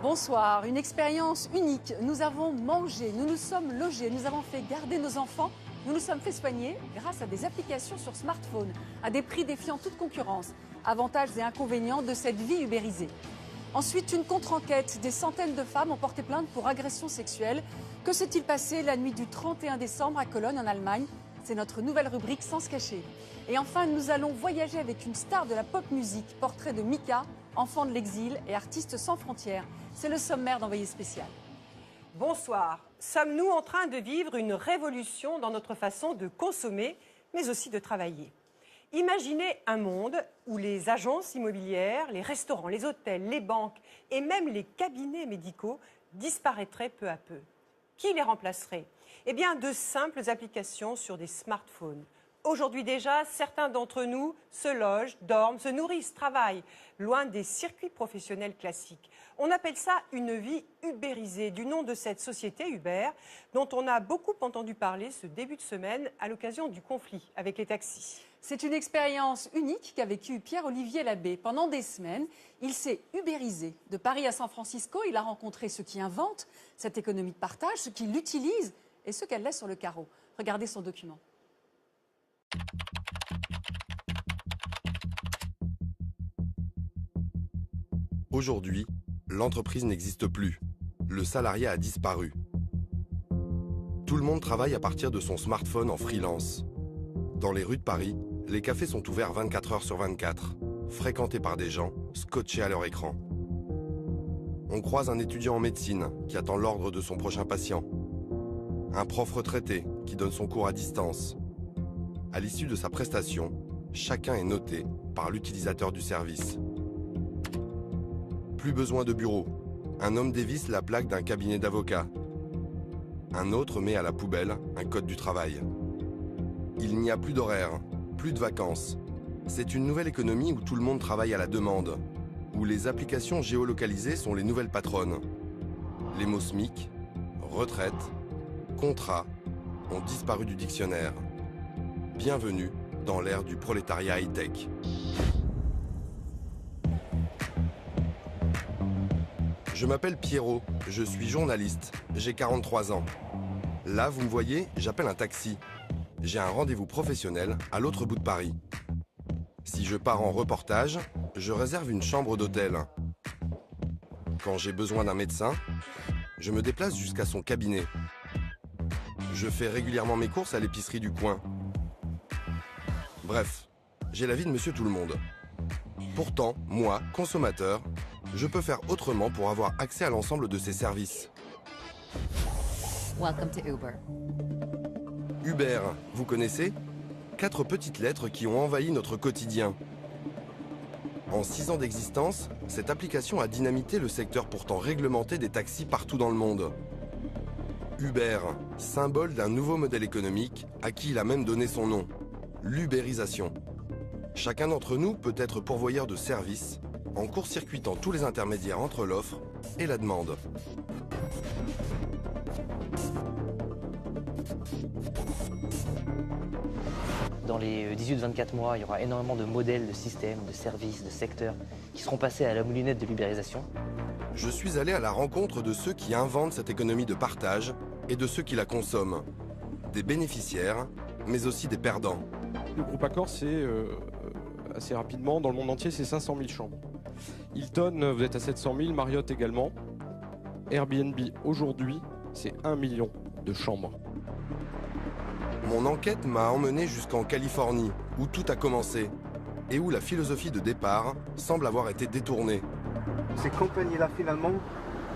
Bonsoir, une expérience unique. Nous avons mangé, nous nous sommes logés, nous avons fait garder nos enfants, nous nous sommes fait soigner grâce à des applications sur smartphone, à des prix défiant toute concurrence. Avantages et inconvénients de cette vie ubérisée. Ensuite, une contre-enquête. Des centaines de femmes ont porté plainte pour agression sexuelle. Que s'est-il passé la nuit du 31 décembre à Cologne, en Allemagne? C'est notre nouvelle rubrique Sans se cacher. Et enfin, nous allons voyager avec une star de la pop musique, portrait de Mika, enfant de l'exil et artiste sans frontières. C'est le sommaire d'Envoyé spécial. Bonsoir. Sommes-nous en train de vivre une révolution dans notre façon de consommer, mais aussi de travailler? Imaginez un monde où les agences immobilières, les restaurants, les hôtels, les banques et même les cabinets médicaux disparaîtraient peu à peu. Qui les remplacerait? Eh bien, de simples applications sur des smartphones. Aujourd'hui déjà, certains d'entre nous se logent, dorment, se nourrissent, travaillent, loin des circuits professionnels classiques. On appelle ça une vie ubérisée, du nom de cette société Uber, dont on a beaucoup entendu parler ce début de semaine à l'occasion du conflit avec les taxis. C'est une expérience unique qu'a vécue Pierre-Olivier Labbé. Pendant des semaines, il s'est ubérisé. De Paris à San Francisco, il a rencontré ceux qui inventent cette économie de partage, ceux qui l'utilisent et ceux qu'elle laisse sur le carreau. Regardez son document. Aujourd'hui, l'entreprise n'existe plus. Le salariat a disparu. Tout le monde travaille à partir de son smartphone en freelance. Dans les rues de Paris, les cafés sont ouverts 24 heures sur 24, fréquentés par des gens scotchés à leur écran. On croise un étudiant en médecine qui attend l'ordre de son prochain patient. Un prof retraité qui donne son cours à distance. À l'issue de sa prestation, chacun est noté par l'utilisateur du service. Plus besoin de bureau. Un homme dévisse la plaque d'un cabinet d'avocats. Un autre met à la poubelle un code du travail. Il n'y a plus d'horaire, plus de vacances. C'est une nouvelle économie où tout le monde travaille à la demande, où les applications géolocalisées sont les nouvelles patronnes. Les mots SMIC, retraite, contrat ont disparu du dictionnaire. Bienvenue dans l'ère du prolétariat high-tech. Je m'appelle Pierrot, je suis journaliste, j'ai 43 ans. Là, vous me voyez, j'appelle un taxi. J'ai un rendez-vous professionnel à l'autre bout de Paris. Si je pars en reportage, je réserve une chambre d'hôtel. Quand j'ai besoin d'un médecin, je me déplace jusqu'à son cabinet. Je fais régulièrement mes courses à l'épicerie du coin. Bref, j'ai la vie de monsieur tout le monde. Pourtant, moi, consommateur, je peux faire autrement pour avoir accès à l'ensemble de ces services. Welcome to Uber. Uber, vous connaissez? 4 petites lettres qui ont envahi notre quotidien. En 6 ans d'existence, cette application a dynamité le secteur pourtant réglementé des taxis partout dans le monde. Uber, symbole d'un nouveau modèle économique à qui il a même donné son nom, l'ubérisation. Chacun d'entre nous peut être pourvoyeur de services en court-circuitant tous les intermédiaires entre l'offre et la demande. Dans les 18-24 mois, il y aura énormément de modèles, de systèmes, de services, de secteurs qui seront passés à la moulinette de l'ubérisation. Je suis allé à la rencontre de ceux qui inventent cette économie de partage et de ceux qui la consomment. Des bénéficiaires, mais aussi des perdants. Le groupe Accor, c'est assez rapidement, dans le monde entier, c'est 500 000 chambres. Hilton, vous êtes à 700 000, Marriott également. Airbnb, aujourd'hui, c'est 1 million de chambres. Mon enquête m'a emmené jusqu'en Californie, où tout a commencé, et où la philosophie de départ semble avoir été détournée. Ces compagnies-là, finalement,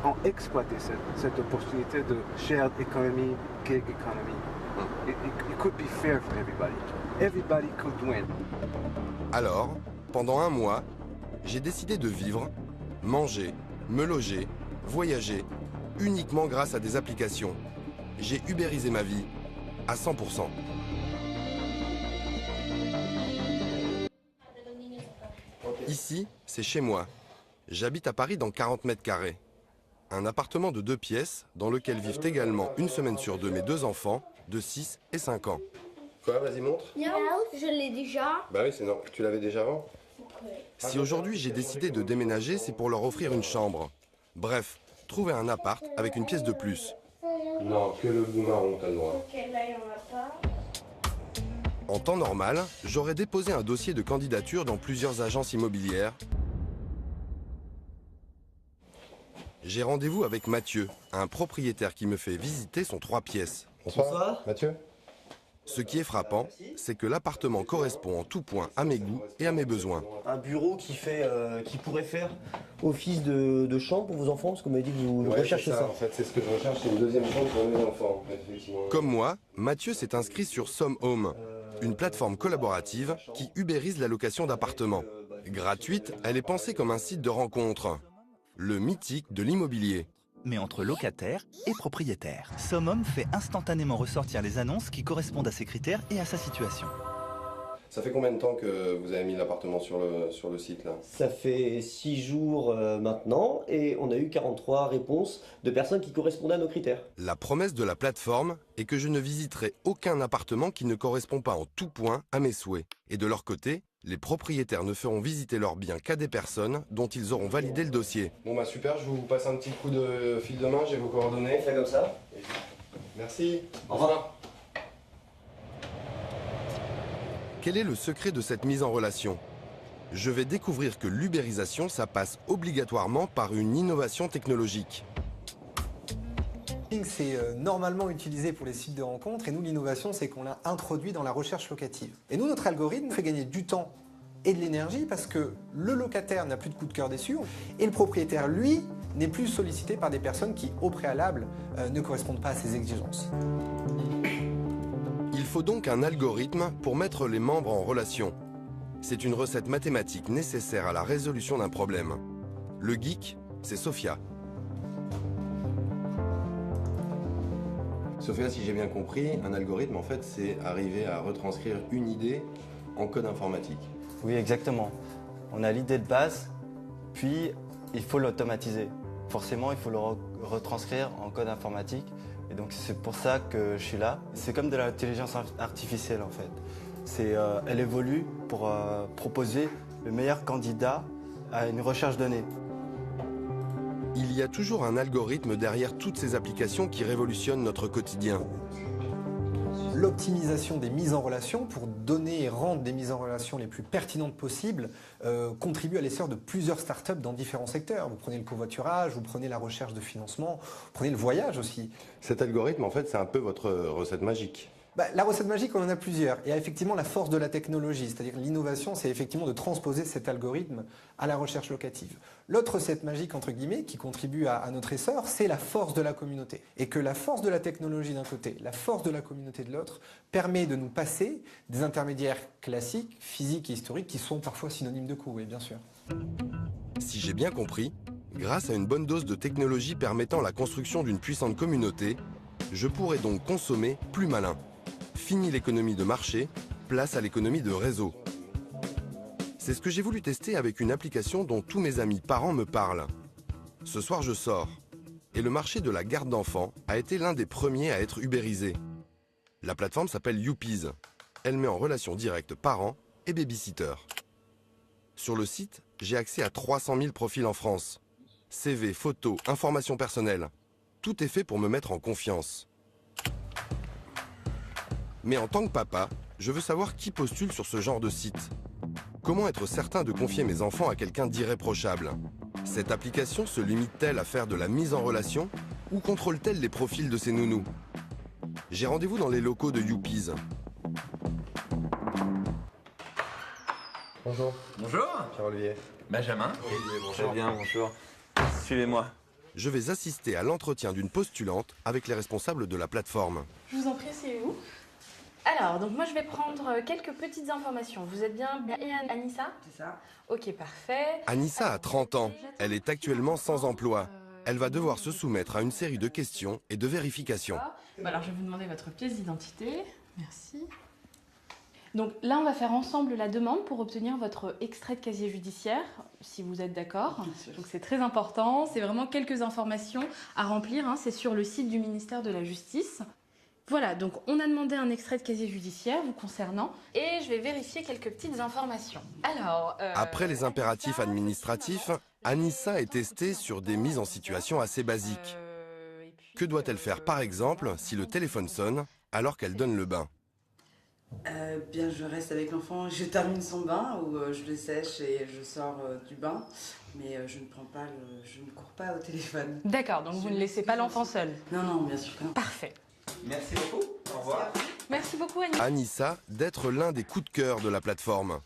ont exploité cette opportunité de shared economy, gig economy. It could be fair for everybody. Everybody could win. Alors, pendant un mois, j'ai décidé de vivre, manger, me loger, voyager, uniquement grâce à des applications. J'ai ubérisé ma vie à 100%. Ici, c'est chez moi. J'habite à Paris dans 40 mètres carrés. Un appartement de 2 pièces dans lequel vivent également une semaine sur 2 mes 2 enfants de 6 et 5 ans. Quoi, vas-y montre. Non, je l'ai déjà. Bah oui, c'est non. Tu l'avais déjà avant. Si aujourd'hui j'ai décidé de déménager, c'est pour leur offrir une chambre. Bref, trouver un appart avec une pièce de plus. Non, que le bout marron, t'as le droit. Ok, là, il n'y en a pas. En temps normal, j'aurais déposé un dossier de candidature dans plusieurs agences immobilières. J'ai rendez-vous avec Mathieu, un propriétaire qui me fait visiter son 3 pièces. Bonsoir. Mathieu. Ce qui est frappant, c'est que l'appartement correspond en tout point à mes goûts et à mes besoins. Un bureau qui pourrait faire office de chambre pour vos enfants, parce qu'on m'a dit que vous recherchez ça. En fait, c'est ce que je recherche, c'est une deuxième chambre pour mes enfants. Effectivement. Comme moi, Mathieu s'est inscrit sur Some Home, une plateforme collaborative qui ubérise la location d'appartements. Gratuite, elle est pensée comme un site de rencontre. Le mythique de l'immobilier. Mais entre locataires et propriétaires. Somom fait instantanément ressortir les annonces qui correspondent à ses critères et à sa situation. Ça fait combien de temps que vous avez mis l'appartement sur le site là? Ça fait 6 jours maintenant, et on a eu 43 réponses de personnes qui correspondaient à nos critères. La promesse de la plateforme est que je ne visiterai aucun appartement qui ne correspond pas en tout point à mes souhaits. Et de leur côté, les propriétaires ne feront visiter leurs biens qu'à des personnes dont ils auront validé le dossier. Bon bah super, je vous passe un petit coup de fil de main, j'ai vos coordonnées. On fait comme ça. Merci. Au revoir. Quel est le secret de cette mise en relation? Je vais découvrir que l'ubérisation, ça passe obligatoirement par une innovation technologique. C'est normalement utilisé pour les sites de rencontres, et nous, l'innovation, c'est qu'on l'a introduit dans la recherche locative. Et nous, notre algorithme fait gagner du temps et de l'énergie parce que le locataire n'a plus de coup de cœur déçu et le propriétaire, lui, n'est plus sollicité par des personnes qui, au préalable, ne correspondent pas à ses exigences. Il faut donc un algorithme pour mettre les membres en relation. C'est une recette mathématique nécessaire à la résolution d'un problème. Le geek, c'est Sophia. Sophia, si j'ai bien compris, un algorithme en fait c'est arriver à retranscrire une idée en code informatique. Oui, exactement. On a l'idée de base, puis il faut l'automatiser. Forcément, il faut le retranscrire en code informatique. Et donc c'est pour ça que je suis là. C'est comme de l'intelligence artificielle en fait. Elle évolue pour proposer le meilleur candidat à une recherche donnée. Il y a toujours un algorithme derrière toutes ces applications qui révolutionnent notre quotidien. L'optimisation des mises en relation pour donner et rendre des mises en relation les plus pertinentes possibles contribue à l'essor de plusieurs startups dans différents secteurs. Vous prenez le covoiturage, vous prenez la recherche de financement, vous prenez le voyage aussi. Cet algorithme en fait c'est un peu votre recette magique. La recette magique, on en a plusieurs. Il y a effectivement la force de la technologie, c'est-à-dire l'innovation, c'est effectivement de transposer cet algorithme à la recherche locative. L'autre recette magique, entre guillemets, qui contribue à notre essor, c'est la force de la communauté. Et que la force de la technologie d'un côté, la force de la communauté de l'autre, permet de nous passer des intermédiaires classiques, physiques et historiques, qui sont parfois synonymes de coût, oui, bien sûr. Si j'ai bien compris, grâce à une bonne dose de technologie permettant la construction d'une puissante communauté, je pourrais donc consommer plus malin. Fini l'économie de marché, place à l'économie de réseau. C'est ce que j'ai voulu tester avec une application dont tous mes amis parents me parlent. Ce soir, je sors. Et le marché de la garde d'enfants a été l'un des premiers à être ubérisé. La plateforme s'appelle Youpies. Elle met en relation directe parents et babysitter. Sur le site, j'ai accès à 300 000 profils en France. CV, photos, informations personnelles. Tout est fait pour me mettre en confiance. Mais en tant que papa, je veux savoir qui postule sur ce genre de site. Comment être certain de confier mes enfants à quelqu'un d'irréprochable? Cette application se limite-t-elle à faire de la mise en relation ou contrôle-t-elle les profils de ces nounous? J'ai rendez-vous dans les locaux de Youpies. Bonjour. Bonjour. Pierre-Olivier. Benjamin. Olivier, bonjour. Très bien, bonjour. Suivez-moi. Je vais assister à l'entretien d'une postulante avec les responsables de la plateforme. Je vous en prie, asseyez-vous. Alors, donc moi je vais prendre quelques petites informations. Vous êtes bien Anissa? C'est ça. Ok, parfait. Anissa a 30 ans. Elle est actuellement sans emploi. Elle va devoir se soumettre à une série de questions et de vérifications. Alors je vais vous demander votre pièce d'identité. Merci. Donc là, on va faire ensemble la demande pour obtenir votre extrait de casier judiciaire, si vous êtes d'accord. Donc c'est très important, c'est vraiment quelques informations à remplir, hein. C'est sur le site du ministère de la Justice. Voilà, donc on a demandé un extrait de casier judiciaire vous concernant et je vais vérifier quelques petites informations. Alors, Après les impératifs administratifs, Anissa est testée sur des mises en situation assez basiques. Que doit-elle faire par exemple si le téléphone sonne alors qu'elle donne le bain? Bien, je reste avec l'enfant, je termine son bain ou je le sèche et je sors du bain, mais je ne cours pas au téléphone. D'accord, donc vous ne laissez pas l'enfant seul? Non, non, bien sûr que non. Parfait. Merci beaucoup. Au revoir. Merci beaucoup, Anissa. Anissa d'être l'un des coups de cœur de la plateforme.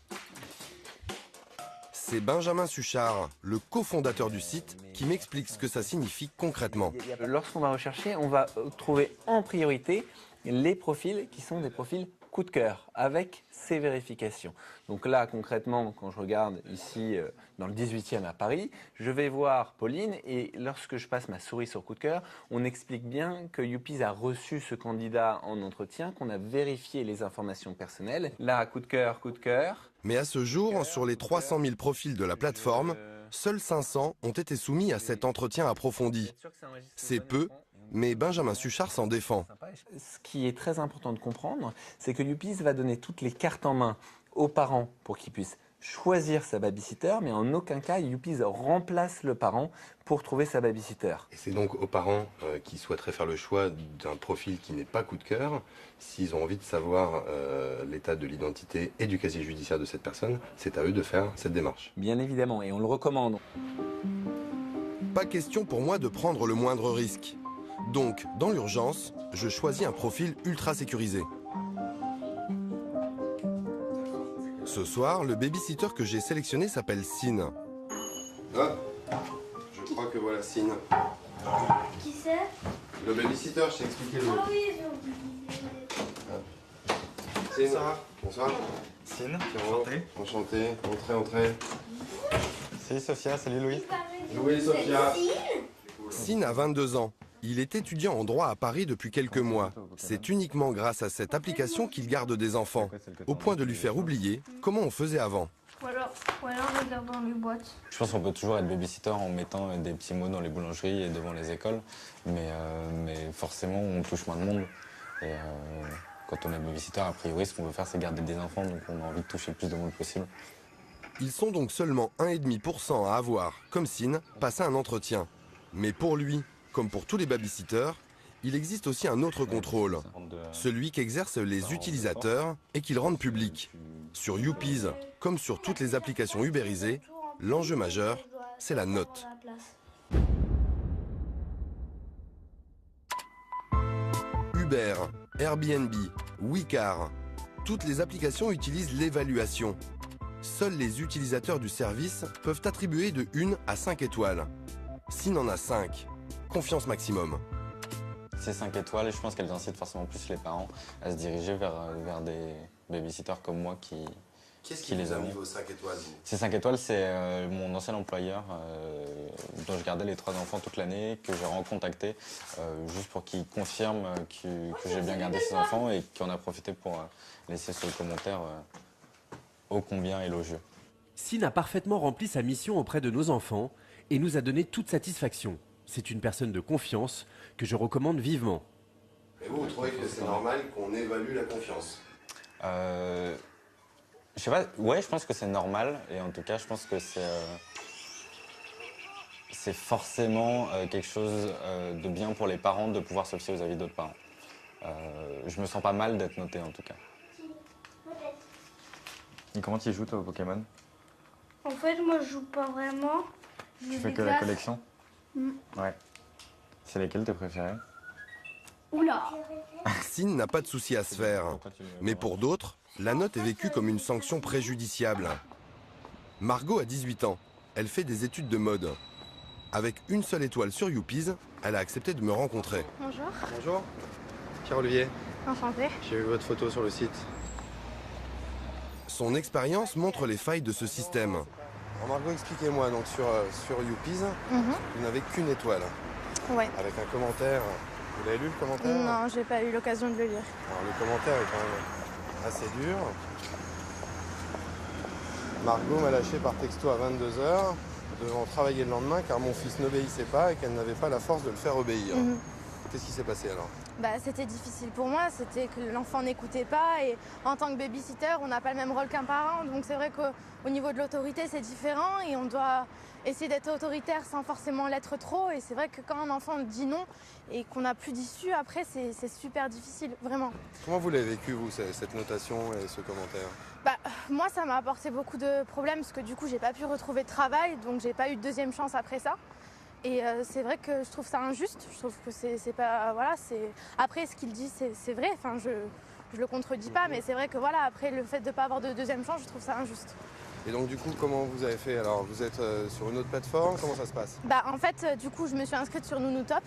C'est Benjamin Suchard, le cofondateur du site, qui m'explique ce que ça signifie concrètement. Lorsqu'on va rechercher, on va trouver en priorité les profils qui sont des profils coup de cœur avec ces vérifications. Donc là, concrètement, quand je regarde ici dans le 18e à Paris, je vais voir Pauline et lorsque je passe ma souris sur coup de cœur, on explique bien que Youpies a reçu ce candidat en entretien, qu'on a vérifié les informations personnelles. Là, coup de cœur, coup de cœur. Mais à ce jour, sur les 300 000 profils de la plateforme, seuls 500 ont été soumis à cet entretien approfondi. C'est peu, mais Benjamin Suchard s'en défend. Ce qui est très important de comprendre, c'est que Youpies va donner toutes les cartes en main aux parents pour qu'ils puissent choisir sa babysitter, mais en aucun cas Youpies remplace le parent pour trouver sa babysitter. Et c'est donc aux parents qui souhaiteraient faire le choix d'un profil qui n'est pas coup de cœur, s'ils ont envie de savoir l'état de l'identité et du casier judiciaire de cette personne, c'est à eux de faire cette démarche. Bien évidemment, et on le recommande. Pas question pour moi de prendre le moindre risque. Donc, dans l'urgence, je choisis un profil ultra sécurisé. Ce soir, le babysitter que j'ai sélectionné s'appelle Sine. Ah, je crois que voilà Sine. Qui c'est? Le babysitter, je t'ai expliqué le... Ah oui, j'ai oublié. Sine. Bonsoir. Sine, enchanté. Enchanté. Entrez, entrez. Salut Sophia, salut Louis. Louis, Sophia. Sine a 22 ans. Il est étudiant en droit à Paris depuis quelques mois. C'est uniquement grâce à cette application qu'il garde des enfants, au point de lui faire oublier comment on faisait avant. Ou alors regarde dans les boîtes. Je pense qu'on peut toujours être babysitter en mettant des petits mots dans les boulangeries et devant les écoles, mais forcément on touche moins de monde. Et quand on est babysitter, a priori ce qu'on veut faire c'est garder des enfants, donc on a envie de toucher le plus de monde possible. Ils sont donc seulement 1,5% à avoir, comme Sine, passé un entretien. Mais pour lui, comme pour tous les babysitters, il existe aussi un autre contrôle, celui qu'exercent les utilisateurs et qu'ils rendent public. Sur Youpies, comme sur toutes les applications ubérisées, l'enjeu majeur, c'est la note. Uber, Airbnb, Wicar, toutes les applications utilisent l'évaluation. Seuls les utilisateurs du service peuvent attribuer de 1 à 5 étoiles. Sine en a 5. Confiance maximum. C'est 5 étoiles et je pense qu'elles incitent forcément plus les parents à se diriger vers des babysitters comme moi qui les ont mis vos 5 étoiles? Ces 5 étoiles, c'est mon ancien employeur dont je gardais les 3 enfants toute l'année, que j'ai recontacté juste pour qu'il confirme que j'ai bien gardé ses enfants et qui en a profité pour laisser sur le commentaire ô combien élogieux. Sine a parfaitement rempli sa mission auprès de nos enfants et nous a donné toute satisfaction. C'est une personne de confiance que je recommande vivement. Et vous trouvez que c'est normal qu'on évalue la confiance? Je sais pas, ouais, je pense que c'est normal et en tout cas, je pense que c'est forcément quelque chose de bien pour les parents de pouvoir se fier aux avis d'autres parents. Je me sens pas mal d'être noté en tout cas. Et comment tu y joues toi au Pokémon? En fait, moi je joue pas vraiment. Tu fais que la collection? Ouais. C'est lesquels tes préférés? Oula! Sine n'a pas de souci à se faire. Mais pour d'autres, la note est vécue comme une sanction préjudiciable. Margot a 18 ans. Elle fait des études de mode. Avec une seule étoile sur Youpies, elle a accepté de me rencontrer. Bonjour. Bonjour. Pierre-Olivier. Enchanté. J'ai vu votre photo sur le site. Son expérience montre les failles de ce système. Alors Margot, expliquez-moi, donc sur Youpies, vous n'avez qu'une étoile. Ouais. Avec un commentaire. Vous l'avez lu le commentaire? Non, j'ai pas eu l'occasion de le lire. Alors le commentaire est quand même assez dur. Margot m'a lâché par texto à 22h, devant travailler le lendemain car mon fils n'obéissait pas et qu'elle n'avait pas la force de le faire obéir. Qu'est-ce qui s'est passé alors? C'était difficile pour moi, c'était que l'enfant n'écoutait pas et en tant que babysitter, on n'a pas le même rôle qu'un parent. Donc c'est vrai qu'au niveau de l'autorité, c'est différent et on doit essayer d'être autoritaire sans forcément l'être trop. Et c'est vrai que quand un enfant dit non et qu'on n'a plus d'issue, après, c'est super difficile, vraiment. Comment vous l'avez vécu, vous, cette notation et ce commentaire? Moi, ça m'a apporté beaucoup de problèmes parce que du coup, j'ai pas pu retrouver de travail, donc j'ai pas eu de deuxième chance après ça. Et c'est vrai que je trouve ça injuste. Je trouve que c'est pas... Voilà, c'est... Après, ce qu'il dit, c'est vrai. Enfin, je le contredis pas, mais c'est vrai que voilà, après, le fait de pas avoir de deuxième chance, je trouve ça injuste. Et donc, du coup, comment vous avez fait? Alors, vous êtes sur une autre plateforme? Comment ça se passe? En fait, du coup, je me suis inscrite sur Nounotop,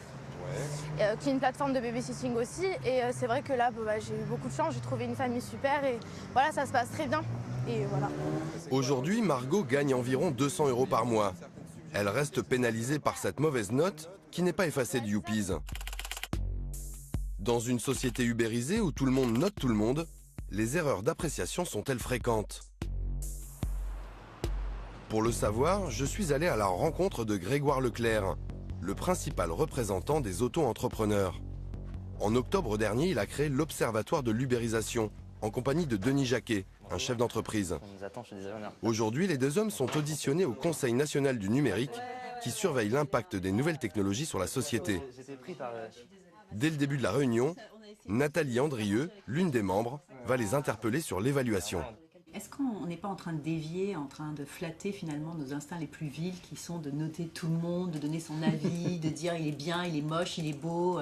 qui est une plateforme de babysitting aussi. Et c'est vrai que là, j'ai eu beaucoup de chance. J'ai trouvé une famille super et voilà, ça se passe très bien. Et voilà. Aujourd'hui, Margot gagne environ 200 € par mois. Elle reste pénalisée par cette mauvaise note qui n'est pas effacée de Youpies. Dans une société ubérisée où tout le monde note tout le monde, les erreurs d'appréciation sont-elles fréquentes? Pour le savoir, je suis allé à la rencontre de Grégoire Leclerc, le principal représentant des auto-entrepreneurs. En octobre dernier, il a créé l'Observatoire de l'ubérisation, en compagnie de Denis Jacquet, un chef d'entreprise. Aujourd'hui, les deux hommes sont auditionnés au Conseil national du numérique, qui surveille l'impact des nouvelles technologies sur la société. Dès le début de la réunion, Nathalie Andrieux, l'une des membres, va les interpeller sur l'évaluation. Est-ce qu'on n'est pas en train de dévier, en train de flatter finalement nos instincts les plus vils qui sont de noter tout le monde, de donner son avis, de dire il est bien, il est moche, il est beau?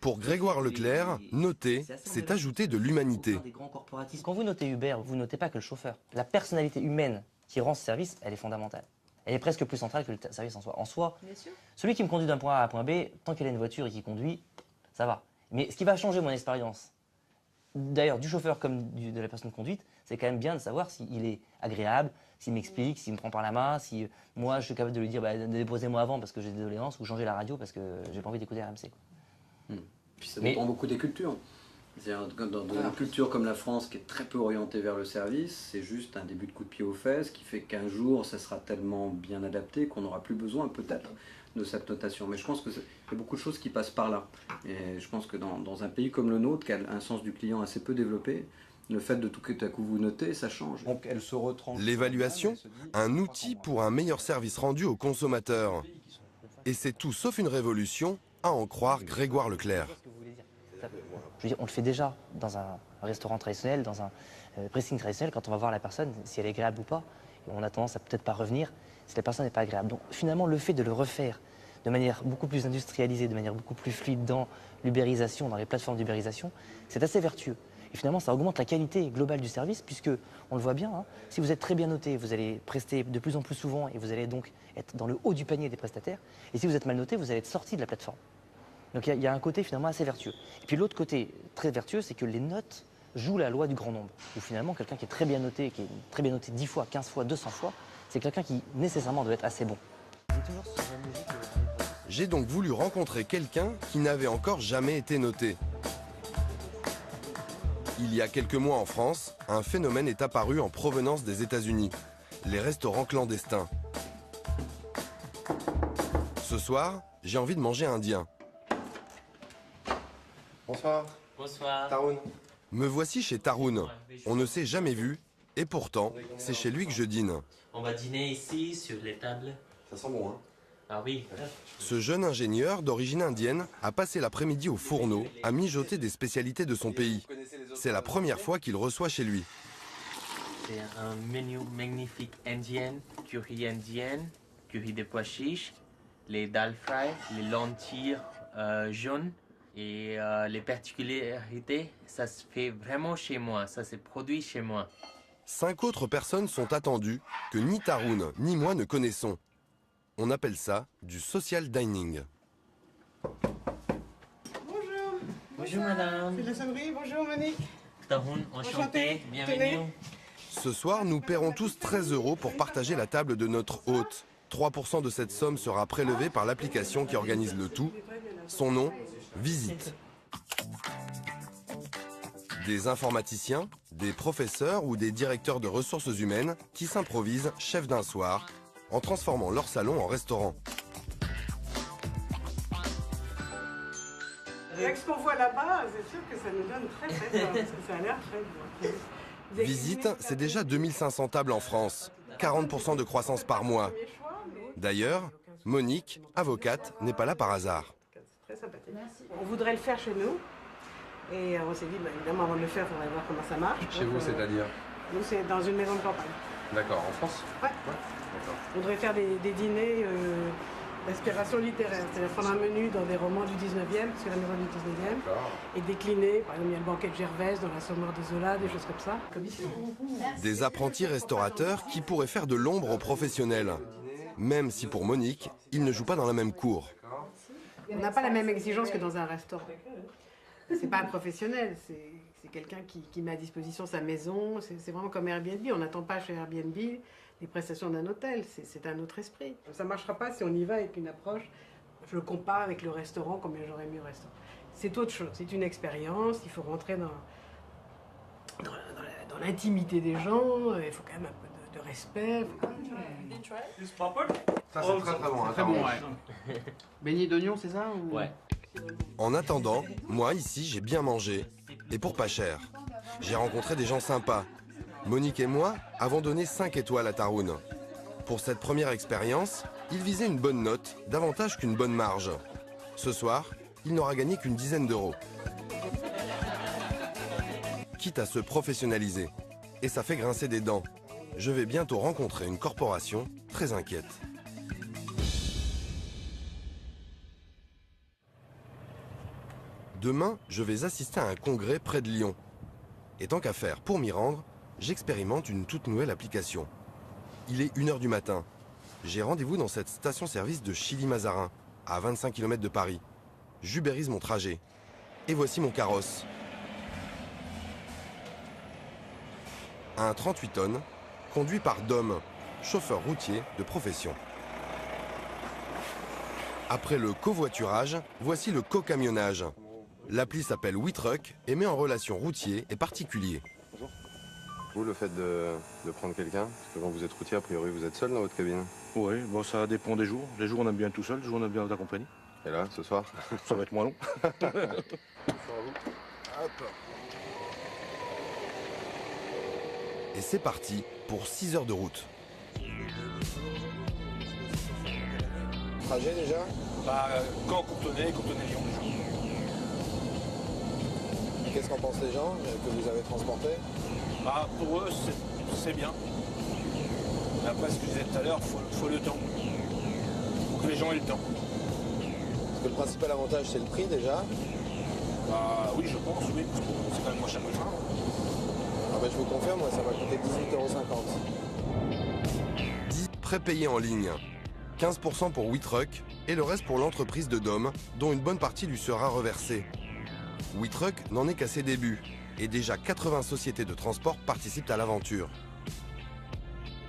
Pour Grégoire Leclerc, noter, c'est ajouter de l'humanité. Quand vous notez Uber, vous notez pas que le chauffeur. La personnalité humaine qui rend ce service, elle est fondamentale. Elle est presque plus centrale que le service en soi. En soi, celui qui me conduit d'un point A à un point B, tant qu'il a une voiture et qu'il conduit, ça va. Mais ce qui va changer mon expérience, d'ailleurs du chauffeur comme de la personne conduite, c'est quand même bien de savoir s'il est agréable, s'il m'explique, s'il me prend par la main, si moi je suis capable de lui dire déposez-moi avant parce que j'ai des doléances ou changer la radio parce que j'ai pas envie d'écouter RMC. Puis ça dépend beaucoup des cultures. Dans une culture comme la France qui est très peu orientée vers le service, c'est juste un début de coup de pied aux fesses qui fait qu'un jour ça sera tellement bien adapté qu'on n'aura plus besoin peut-être de cette notation. Mais je pense qu'il y a beaucoup de choses qui passent par là. Et je pense que dans un pays comme le nôtre, qui a un sens du client assez peu développé, le fait de tout à coup vous noter, ça change. Donc elle se l'évaluation, un outil pour un meilleur service rendu aux consommateurs. Et c'est tout sauf une révolution, à en croire Grégoire Leclerc. Je veux dire, on le fait déjà dans un restaurant traditionnel, dans un pressing traditionnel, quand on va voir la personne, si elle est agréable ou pas. Et on a tendance à peut-être pas revenir si la personne n'est pas agréable. Donc finalement, le fait de le refaire de manière beaucoup plus industrialisée, de manière beaucoup plus fluide dans l'ubérisation, dans les plateformes d'ubérisation, c'est assez vertueux. Et finalement, ça augmente la qualité globale du service, puisque, on le voit bien, hein, si vous êtes très bien noté, vous allez prester de plus en plus souvent et vous allez donc être dans le haut du panier des prestataires. Et si vous êtes mal noté, vous allez être sorti de la plateforme. Donc il y a un côté finalement assez vertueux. Et puis l'autre côté très vertueux, c'est que les notes jouent la loi du grand nombre. Où finalement, quelqu'un qui est très bien noté, 10 fois, 15 fois, 200 fois, c'est quelqu'un qui nécessairement doit être assez bon. J'ai donc voulu rencontrer quelqu'un qui n'avait encore jamais été noté. Il y a quelques mois en France, un phénomène est apparu en provenance des États-Unis, les restaurants clandestins. Ce soir, j'ai envie de manger indien. Bonsoir. Bonsoir. Taroun. Me voici chez Taroun. On ne s'est jamais vu, et pourtant, c'est chez lui que je dîne. On va dîner ici, sur les tables. Ça sent bon, hein? Ah oui. Ce jeune ingénieur d'origine indienne a passé l'après-midi au fourneau à mijoter des spécialités de son pays. C'est la première fois qu'il reçoit chez lui. C'est un menu magnifique indien, curry indienne, curry de pois chiches, les dal fry, les lentilles jaunes. Et les particularités, ça se fait vraiment chez moi, ça se produit chez moi. 5 autres personnes sont attendues que ni Taroun ni moi ne connaissons. On appelle ça du social dining. Bonjour. Bonjour madame. C'est la sonnerie, bonjour Monique. Taroun, enchanté, bienvenue. Ce soir, nous paierons tous 13 € pour partager la table de notre hôte. 3% de cette somme sera prélevée par l'application qui organise le tout. Son nom, Visite. Des informaticiens, des professeurs ou des directeurs de ressources humaines qui s'improvisent chefs d'un soir en transformant leur salon en restaurant. Avec ce qu'on voit là-bas, c'est sûr que ça nous donne très très peur, parce que ça a l'air très bien. Visite, c'est déjà 2500 tables en France, 40% de croissance par mois. D'ailleurs, Monique, avocate, n'est pas là par hasard. Très sympathique. On voudrait le faire chez nous. Et on s'est dit, évidemment, avant de le faire, il faudrait voir comment ça marche. Chez vous, c'est-à-dire? Nous, c'est dans une maison de campagne. D'accord, en France? Ouais. D'accord. On voudrait faire des dîners d'inspiration littéraire. C'est-à-dire prendre un menu dans des romans du 19e, parce que la maison du 19e, et décliner. Par exemple, il y a le banquet de Gervaise dans la Sommaire de Zola, des choses comme ça. Comme ici. Des apprentis restaurateurs qui pourraient faire de l'ombre aux professionnels. Même si pour Monique, ils ne jouent pas dans la même cour. On n'a pas la même exigence que dans un restaurant. C'est pas un professionnel, c'est quelqu'un qui met à disposition sa maison. C'est vraiment comme Airbnb. On n'attend pas chez Airbnb les prestations d'un hôtel. C'est un autre esprit. Ça ne marchera pas si on y va avec une approche. Je le compare avec le restaurant, combien j'aurais mis au restaurant. C'est autre chose. C'est une expérience. Il faut rentrer dans l'intimité des gens. Il faut quand même un peu de respect. Ça, c'est très très bon. Très bon, ouais. Beignet d'oignon, c'est ça ou... Ouais. En attendant, moi ici j'ai bien mangé, et pour pas cher. J'ai rencontré des gens sympas. Monique et moi avons donné 5 étoiles à Taroun. Pour cette première expérience, il visait une bonne note, davantage qu'une bonne marge. Ce soir, il n'aura gagné qu'une dizaine d'euros. Quitte à se professionnaliser. Et ça fait grincer des dents. Je vais bientôt rencontrer une corporation très inquiète. Demain, je vais assister à un congrès près de Lyon. Et tant qu'à faire, pour m'y rendre, j'expérimente une toute nouvelle application. Il est 1h du matin. J'ai rendez-vous dans cette station-service de Chilly-Mazarin, à 25 km de Paris. J'ubérise mon trajet. Et voici mon carrosse. Un 38 tonnes, conduit par Dom, chauffeur routier de profession. Après le covoiturage, voici le co-camionnage. L'appli s'appelle WeTruck et met en relation routiers et particuliers. Bonjour. Vous, le fait de prendre quelqu'un, parce que quand vous êtes routier, a priori, vous êtes seul dans votre cabine? Oui, bon, ça dépend des jours. Des jours, on aime bien tout seul, des jours, on aime bien d'accompagner. Et là, ce soir? Ça va être moins long. Et c'est parti pour 6 heures de route. Trajet déjà? Quand Courtenay-Lyon déjà. Qu'est-ce qu'en pensent les gens que vous avez transportés? Pour eux, c'est bien. Mais après, ce que je disais tout à l'heure, il faut le temps. Il faut que les gens aient le temps. Parce que le principal avantage, c'est le prix déjà? Oui, je pense, oui. C'est quand même moins cher que le train. Je vous confirme, moi, ça m'a coûté 18,50 €. 10 prépayés en ligne. 15% pour WeTruck et le reste pour l'entreprise de Dom, dont une bonne partie lui sera reversée. WeTruck n'en est qu'à ses débuts, et déjà 80 sociétés de transport participent à l'aventure.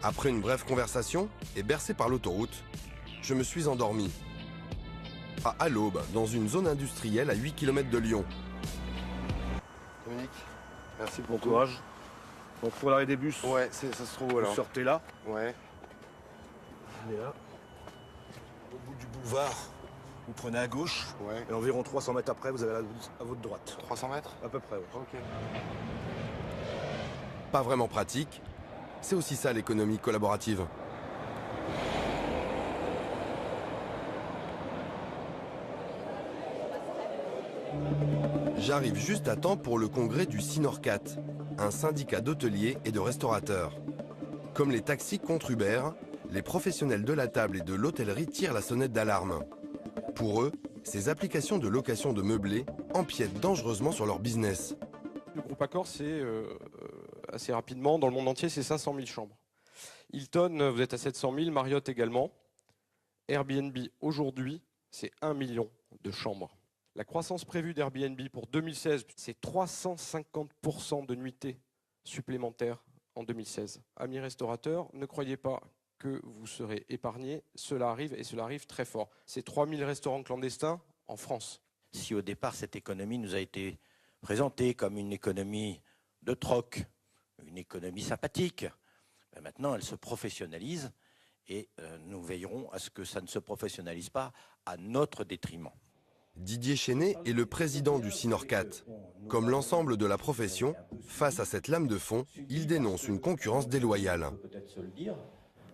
Après une brève conversation, et bercé par l'autoroute, je me suis endormi. À l'aube, dans une zone industrielle à 8 km de Lyon. Dominique, merci Bon courage. Donc pour l'arrêt des bus, ouais, ça se trouve alors. vous sortez là. Ouais. Venez là. Au bout du boulevard, vous prenez à gauche. Ouais. Et environ 300 mètres après, vous avez à votre droite. 300 mètres? À peu près, oui. Ok. Pas vraiment pratique, c'est aussi ça l'économie collaborative. J'arrive juste à temps pour le congrès du Synorcat, un syndicat d'hôteliers et de restaurateurs. Comme les taxis contre Uber, les professionnels de la table et de l'hôtellerie tirent la sonnette d'alarme. Pour eux, ces applications de location de meublés empiètent dangereusement sur leur business. Le groupe Accor, c'est assez rapidement, dans le monde entier, c'est 500 000 chambres. Hilton, vous êtes à 700 000, Marriott également. Airbnb, aujourd'hui, c'est 1 million de chambres. La croissance prévue d'Airbnb pour 2016, c'est 350% de nuitées supplémentaires en 2016. Amis restaurateurs, ne croyez pas que vous serez épargnés. Cela arrive et cela arrive très fort. C'est 3000 restaurants clandestins en France. Si au départ cette économie nous a été présentée comme une économie de troc, une économie sympathique, ben maintenant elle se professionnalise et nous veillerons à ce que ça ne se professionnalise pas à notre détriment. Didier Chénet est le président du Synorcat. Comme l'ensemble de la profession, face à cette lame de fond, il dénonce une concurrence déloyale.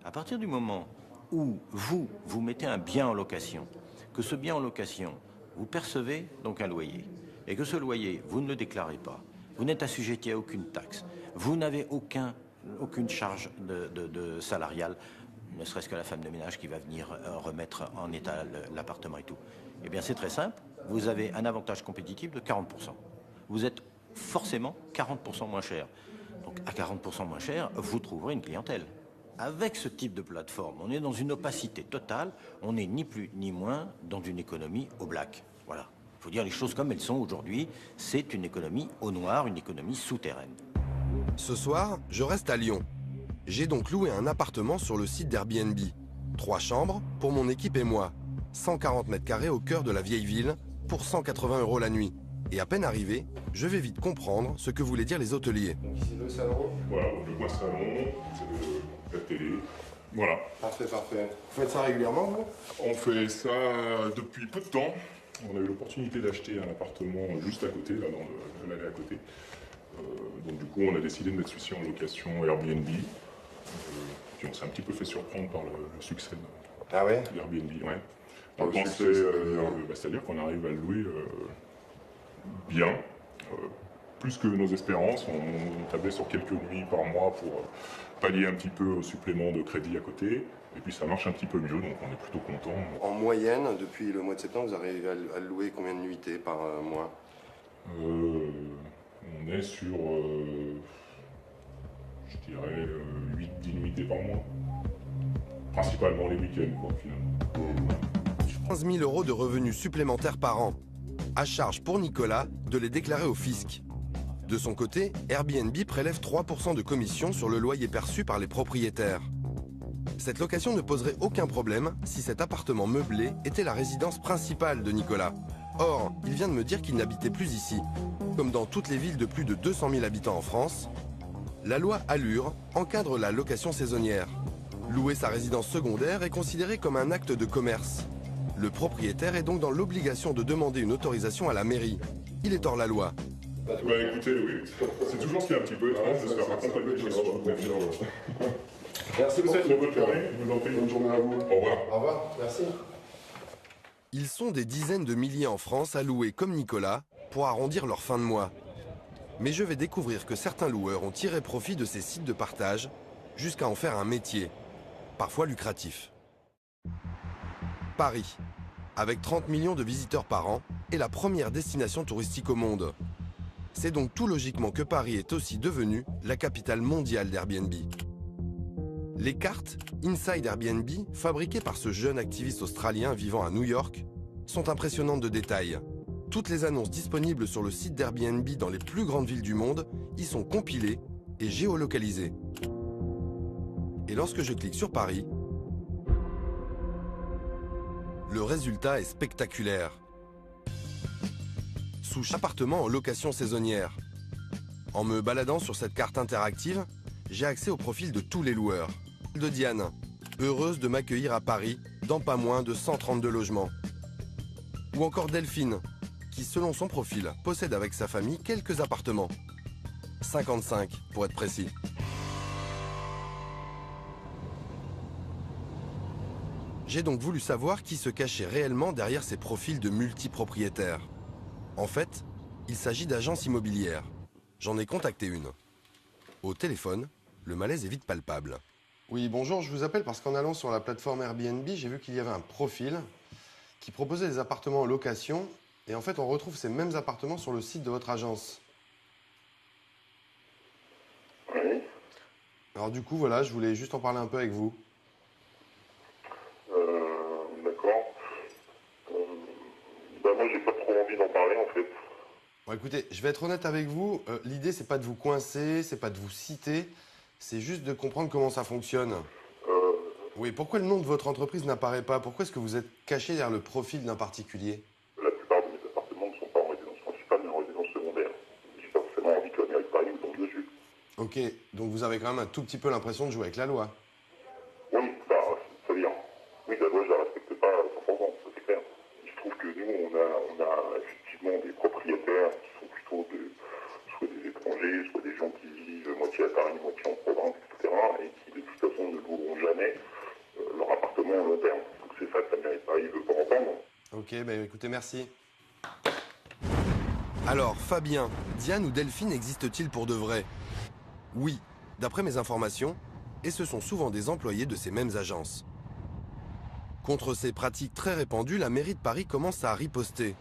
À partir du moment où vous mettez un bien en location, que ce bien en location, vous percevez donc un loyer, et que ce loyer, vous ne le déclarez pas, vous n'êtes assujetti à aucune taxe, vous n'avez aucune charge de salariale, ne serait-ce que la femme de ménage qui va venir remettre en état l'appartement et tout. Eh bien c'est très simple, vous avez un avantage compétitif de 40%. Vous êtes forcément 40% moins cher. Donc à 40% moins cher, vous trouverez une clientèle. Avec ce type de plateforme, on est dans une opacité totale, on n'est ni plus ni moins dans une économie au black. Voilà, il faut dire les choses comme elles sont aujourd'hui, c'est une économie au noir, une économie souterraine. Ce soir, je reste à Lyon. J'ai donc loué un appartement sur le site d'Airbnb. 3 chambres pour mon équipe et moi. 140 mètres carrés au cœur de la vieille ville pour 180 € la nuit. Et à peine arrivé, je vais vite comprendre ce que voulaient dire les hôteliers. Donc ici le salon. Voilà, le coin salon, la télé. Voilà. Parfait, parfait. Vous faites ça régulièrement, vous? On fait ça depuis peu de temps. On a eu l'opportunité d'acheter un appartement juste à côté, là, dans l'allée à côté. Donc du coup, on a décidé de mettre celui-ci en location Airbnb. Puis on s'est un petit peu fait surprendre par le succès d'Airbnb. Ouais. C'est-à-dire qu'on arrive à le louer bien, plus que nos espérances. On tablait sur quelques nuits par mois pour pallier un petit peu au supplément de crédit à côté. Et puis ça marche un petit peu mieux, donc on est plutôt content. En moyenne, depuis le mois de septembre, vous arrivez à louer combien de nuitées par mois? On est sur, je dirais, 8-10 nuitées par mois. Principalement les week-ends, quoi, finalement. 15 000 € de revenus supplémentaires par an. À charge pour Nicolas de les déclarer au fisc. De son côté, Airbnb prélève 3% de commission sur le loyer perçu par les propriétaires. Cette location ne poserait aucun problème si cet appartement meublé était la résidence principale de Nicolas. Or, il vient de me dire qu'il n'habitait plus ici. Comme dans toutes les villes de plus de 200 000 habitants en France, la loi Allure encadre la location saisonnière. Louer sa résidence secondaire est considéré comme un acte de commerce. Le propriétaire est donc dans l'obligation de demander une autorisation à la mairie. Il est hors la loi. Bah écoutez, oui, c'est toujours ce qui est un petit peu étrange de se faire accompagner chez soi. Merci beaucoup de votre carré, je vous en prie. Bonne journée à vous. Au revoir. Au revoir, merci. Ils sont des dizaines de milliers en France à louer comme Nicolas pour arrondir leur fin de mois. Mais je vais découvrir que certains loueurs ont tiré profit de ces sites de partage jusqu'à en faire un métier, parfois lucratif. Paris, avec 30 millions de visiteurs par an, est la première destination touristique au monde. C'est donc tout logiquement que Paris est aussi devenue la capitale mondiale d'Airbnb. Les cartes Inside Airbnb, fabriquées par ce jeune activiste australien vivant à New York, sont impressionnantes de détails. Toutes les annonces disponibles sur le site d'Airbnb dans les plus grandes villes du monde y sont compilées et géolocalisées. Et lorsque je clique sur Paris, le résultat est spectaculaire. Sous chaque appartement en location saisonnière. En me baladant sur cette carte interactive, j'ai accès au profil de tous les loueurs. De Diane, heureuse de m'accueillir à Paris dans pas moins de 132 logements. Ou encore Delphine, qui selon son profil possède avec sa famille quelques appartements. 55 pour être précis. J'ai donc voulu savoir qui se cachait réellement derrière ces profils de multipropriétaires. En fait, il s'agit d'agences immobilières. J'en ai contacté une. Au téléphone, le malaise est vite palpable. Oui, bonjour, je vous appelle parce qu'en allant sur la plateforme Airbnb, j'ai vu qu'il y avait un profil qui proposait des appartements en location. Et en fait, on retrouve ces mêmes appartements sur le site de votre agence. Oui. Alors du coup, voilà, je voulais juste en parler un peu avec vous. D'accord. Moi, j'ai pas trop envie d'en parler, en fait. Bon, écoutez, je vais être honnête avec vous. L'idée, c'est pas de vous coincer, c'est pas de vous citer. C'est juste de comprendre comment ça fonctionne. Oui, pourquoi le nom de votre entreprise n'apparaît pas? Pourquoi est-ce que vous êtes caché derrière le profil d'un particulier? La plupart de mes appartements ne sont pas en résidence principale, mais en résidence secondaire. J'ai pas forcément envie que l'Amérique Paris me tombe dessus. Ok, donc vous avez quand même un tout petit peu l'impression de jouer avec la loi. Oui, c'est-à-dire, oui, la loi, je la respecte pas à 100%, ça c'est clair. Je trouve que nous, on a c'est ça que la mairie de Paris veut pas entendre. Ok, écoutez, merci. Alors, Fabien, Diane ou Delphine existent-ils pour de vrai? Oui, d'après mes informations, et ce sont souvent des employés de ces mêmes agences. Contre ces pratiques très répandues, la mairie de Paris commence à riposter.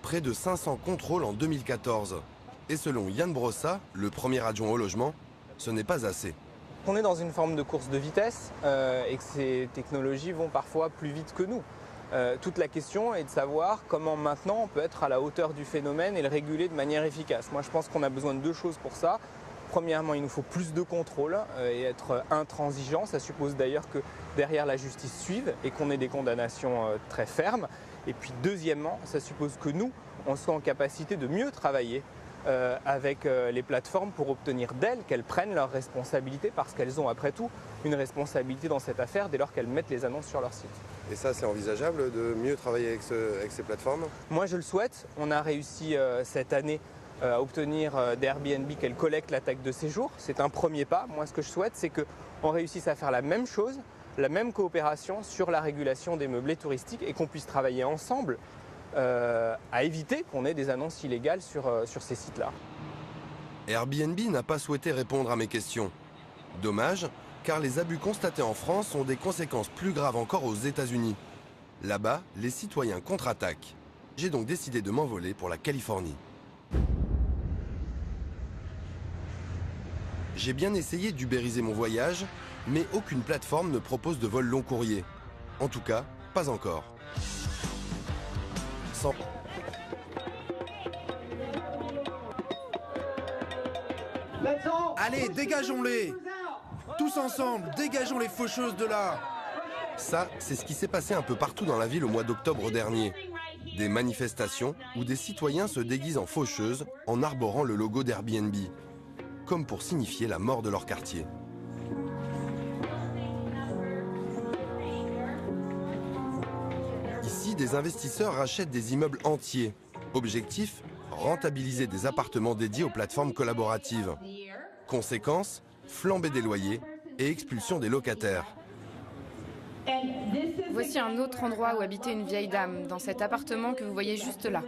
Près de 500 contrôles en 2014. Et selon Yann Brossat, le premier adjoint au logement, ce n'est pas assez. On est dans une forme de course de vitesse et que ces technologies vont parfois plus vite que nous. Toute la question est de savoir comment maintenant on peut être à la hauteur du phénomène et le réguler de manière efficace. Moi je pense qu'on a besoin de deux choses pour ça. Premièrement, il nous faut plus de contrôle et être intransigeant. Ça suppose d'ailleurs que derrière la justice suive et qu'on ait des condamnations très fermes. Et puis deuxièmement, ça suppose que nous, on soit en capacité de mieux travailler avec les plateformes pour obtenir d'elles qu'elles prennent leurs responsabilités parce qu'elles ont après tout une responsabilité dans cette affaire dès lors qu'elles mettent les annonces sur leur site. Et ça, c'est envisageable de mieux travailler avec ces plateformes? Moi, je le souhaite. On a réussi cette année à obtenir d'Airbnb qu'elle collecte la taxe de séjour. C'est un premier pas. Moi, ce que je souhaite, c'est qu'on réussisse à faire la même chose, la même coopération sur la régulation des meublés touristiques et qu'on puisse travailler ensemble à éviter qu'on ait des annonces illégales sur ces sites-là. Airbnb n'a pas souhaité répondre à mes questions. Dommage, car les abus constatés en France ont des conséquences plus graves encore aux États-Unis. Là-bas, les citoyens contre-attaquent. J'ai donc décidé de m'envoler pour la Californie. J'ai bien essayé d'ubériser mon voyage, mais aucune plateforme ne propose de vol long courrier. En tout cas, pas encore. Allez, dégageons-les! Tous ensemble, dégageons les faucheuses de là! Ça, c'est ce qui s'est passé un peu partout dans la ville au mois d'octobre dernier. Des manifestations où des citoyens se déguisent en faucheuses en arborant le logo d'Airbnb, comme pour signifier la mort de leur quartier. Ici, des investisseurs rachètent des immeubles entiers. Objectif, rentabiliser des appartements dédiés aux plateformes collaboratives. Conséquence, flambée des loyers et expulsion des locataires. Voici un autre endroit où habitait une vieille dame, dans cet appartement que vous voyez juste là.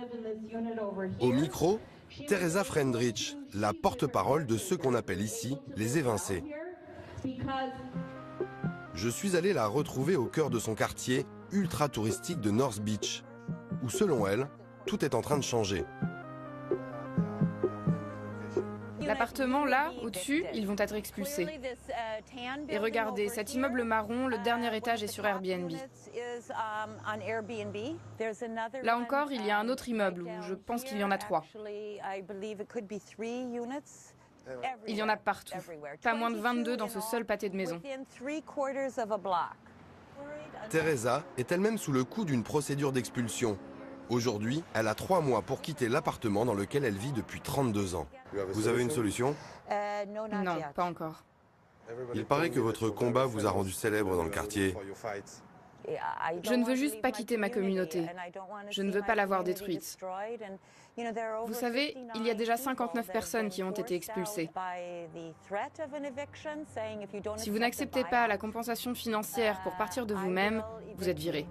Au micro, Teresa Friendrich, la porte-parole de ceux qu'on appelle ici les évincés. Je suis allé la retrouver au cœur de son quartier ultra touristique de North Beach, où selon elle, tout est en train de changer. L'appartement là, au-dessus, ils vont être expulsés. Et regardez, cet immeuble marron, le dernier étage est sur Airbnb. Là encore, il y a un autre immeuble où je pense qu'il y en a 3. Il y en a partout. Pas moins de 22 dans ce seul pâté de maison. Teresa est elle-même sous le coup d'une procédure d'expulsion. Aujourd'hui, elle a 3 mois pour quitter l'appartement dans lequel elle vit depuis 32 ans. Vous avez une solution? Non, pas encore. Il paraît que votre combat vous a rendu célèbre dans le quartier. Je ne veux juste pas quitter ma communauté. Je ne veux pas la voir détruite. Vous savez, il y a déjà 59 personnes qui ont été expulsées. Si vous n'acceptez pas la compensation financière pour partir de vous-même, vous êtes viré.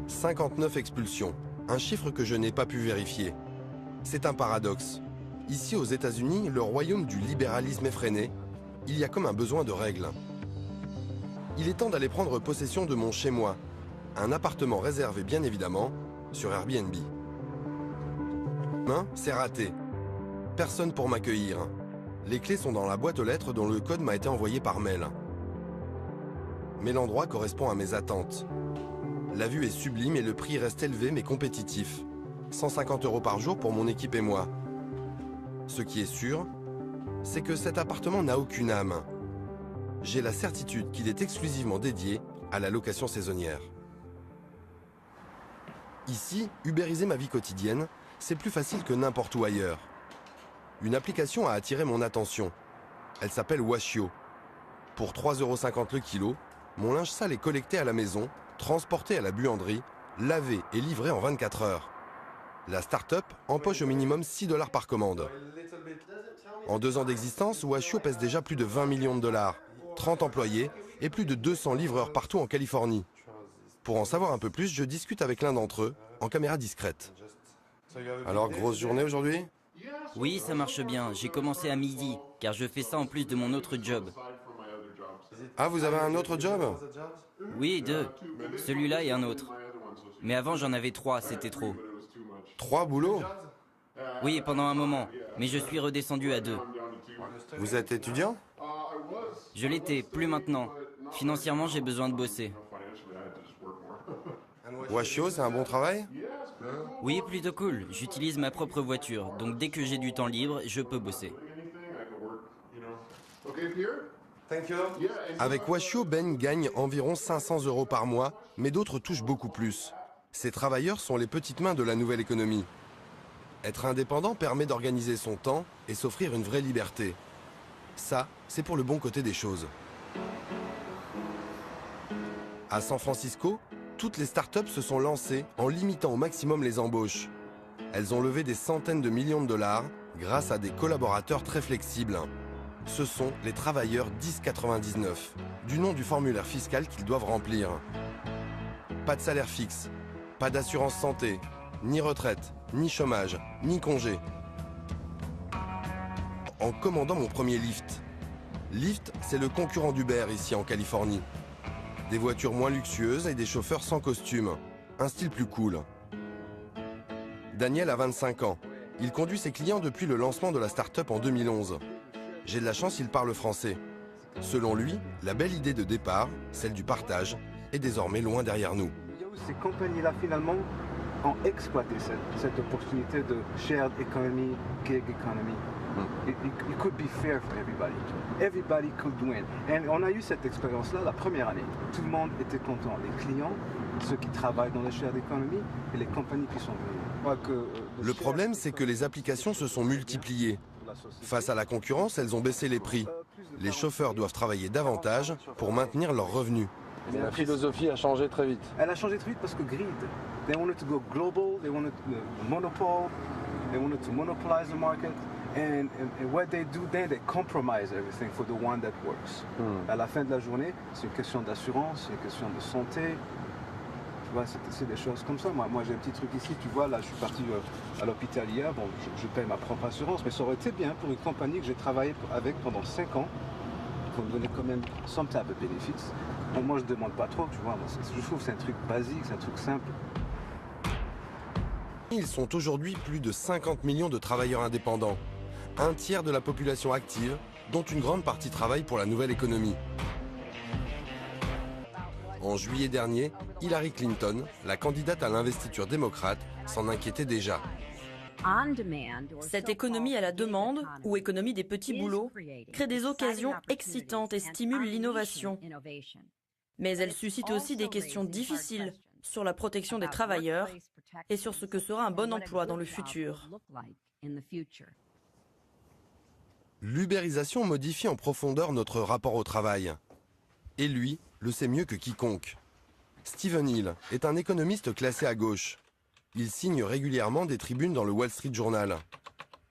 59 expulsions, un chiffre que je n'ai pas pu vérifier. C'est un paradoxe. Ici aux États-Unis, le royaume du libéralisme effréné, il y a comme un besoin de règles. Il est temps d'aller prendre possession de mon chez-moi, un appartement réservé bien évidemment sur Airbnb. C'est raté. Personne pour m'accueillir. Les clés sont dans la boîte aux lettres dont le code m'a été envoyé par mail. Mais l'endroit correspond à mes attentes. La vue est sublime et le prix reste élevé mais compétitif. 150 € par jour pour mon équipe et moi. Ce qui est sûr, c'est que cet appartement n'a aucune âme. J'ai la certitude qu'il est exclusivement dédié à la location saisonnière. Ici, ubériser ma vie quotidienne, c'est plus facile que n'importe où ailleurs. Une application a attiré mon attention. Elle s'appelle Washio. Pour 3,50 € le kilo, mon linge sale est collecté à la maison, transporté à la buanderie, lavé et livré en 24 heures. La start-up empoche au minimum 6 $ par commande. En 2 ans d'existence, Washio pèse déjà plus de 20 millions de $, 30 employés et plus de 200 livreurs partout en Californie. Pour en savoir un peu plus, je discute avec l'un d'entre eux, en caméra discrète. Alors, grosse journée aujourd'hui? Oui, ça marche bien. J'ai commencé à midi, car je fais ça en plus de mon autre job. Ah, vous avez un autre job? Oui, 2. Celui-là et un autre. Mais avant, j'en avais 3, c'était trop. 3 boulots? Oui, pendant un moment. Mais je suis redescendu à 2. Vous êtes étudiant? Je l'étais, plus maintenant. Financièrement, j'ai besoin de bosser. Washio, c'est un bon travail? Oui, plutôt cool. J'utilise ma propre voiture, donc dès que j'ai du temps libre, je peux bosser. Avec Washio, Ben gagne environ 500 € par mois, mais d'autres touchent beaucoup plus. Ces travailleurs sont les petites mains de la nouvelle économie. Être indépendant permet d'organiser son temps et s'offrir une vraie liberté. Ça, c'est pour le bon côté des choses. À San Francisco, toutes les startups se sont lancées en limitant au maximum les embauches. Elles ont levé des centaines de millions de dollars grâce à des collaborateurs très flexibles. Ce sont les travailleurs 1099, du nom du formulaire fiscal qu'ils doivent remplir. Pas de salaire fixe, pas d'assurance santé, ni retraite, ni chômage, ni congé. En commandant mon premier Lyft. Lyft, c'est le concurrent d'Uber ici en Californie. Des voitures moins luxueuses et des chauffeurs sans costume. Un style plus cool. Daniel a 25 ans. Il conduit ses clients depuis le lancement de la start-up en 2011. J'ai de la chance, il parle français. Selon lui, la belle idée de départ, celle du partage, est désormais loin derrière nous. Ces compagnies-là, finalement, ont exploité cette opportunité de shared economy, gig economy. It could be fair for everybody. Everybody could win. Et on a eu cette expérience-là la première année. Tout le monde était content. Les clients, ceux qui travaillent dans la shared economy et les compagnies qui sont venues. Le problème, c'est que les applications se sont multipliées. Face à la concurrence, elles ont baissé les prix. Les chauffeurs doivent travailler davantage pour maintenir leurs revenus. Mais la philosophie a changé très vite. Elle a changé très vite parce que greed. They wanted to go global, they wanted monopole, they wanted to monopolize the market. And what they do then, they compromise everything for the one that works. À la fin de la journée, c'est une question d'assurance, c'est une question de santé. Tu vois, c'est des choses comme ça. Moi j'ai un petit truc ici, tu vois, là, je suis parti à l'hôpital hier. Bon, je paye ma propre assurance, mais ça aurait été bien pour une compagnie que j'ai travaillé avec pendant 5 ans, pour me donner quand même some type de bénéfice. Bon, moi, je ne demande pas trop, tu vois. Je trouve que c'est un truc basique, c'est un truc simple. Ils sont aujourd'hui plus de 50 millions de travailleurs indépendants. Un tiers de la population active, dont une grande partie travaille pour la nouvelle économie. En juillet dernier, Hillary Clinton, la candidate à l'investiture démocrate, s'en inquiétait déjà. Cette économie à la demande, ou économie des petits boulots, crée des occasions excitantes et stimule l'innovation. Mais elle suscite aussi des questions difficiles sur la protection des travailleurs et sur ce que sera un bon emploi dans le futur. L'ubérisation modifie en profondeur notre rapport au travail. Et lui le sait mieux que quiconque. Stephen Hill est un économiste classé à gauche. Il signe régulièrement des tribunes dans le Wall Street Journal.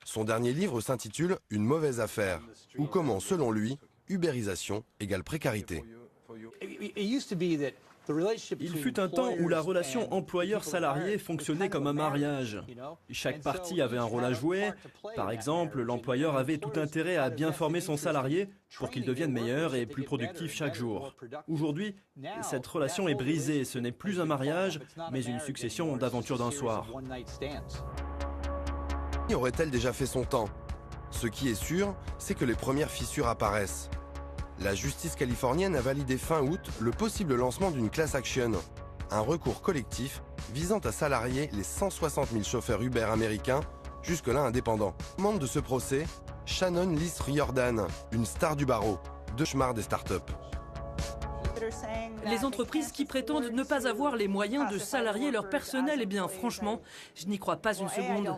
Son dernier livre s'intitule « Une mauvaise affaire » ou comment, selon lui, ubérisation égale précarité. Il fut un temps où la relation employeur-salarié fonctionnait comme un mariage. Chaque partie avait un rôle à jouer. Par exemple, l'employeur avait tout intérêt à bien former son salarié pour qu'il devienne meilleur et plus productif chaque jour. Aujourd'hui, cette relation est brisée. Ce n'est plus un mariage, mais une succession d'aventures d'un soir. Aurait-elle déjà fait son temps? Ce qui est sûr, c'est que les premières fissures apparaissent. La justice californienne a validé fin août le possible lancement d'une class action, un recours collectif visant à salarier les 160 000 chauffeurs Uber américains, jusque-là indépendants. Membre de ce procès, Shannon Lys Riordan, une star du barreau, de chemin des startups. Les entreprises qui prétendent ne pas avoir les moyens de salarier leur personnel, eh bien franchement, je n'y crois pas une seconde.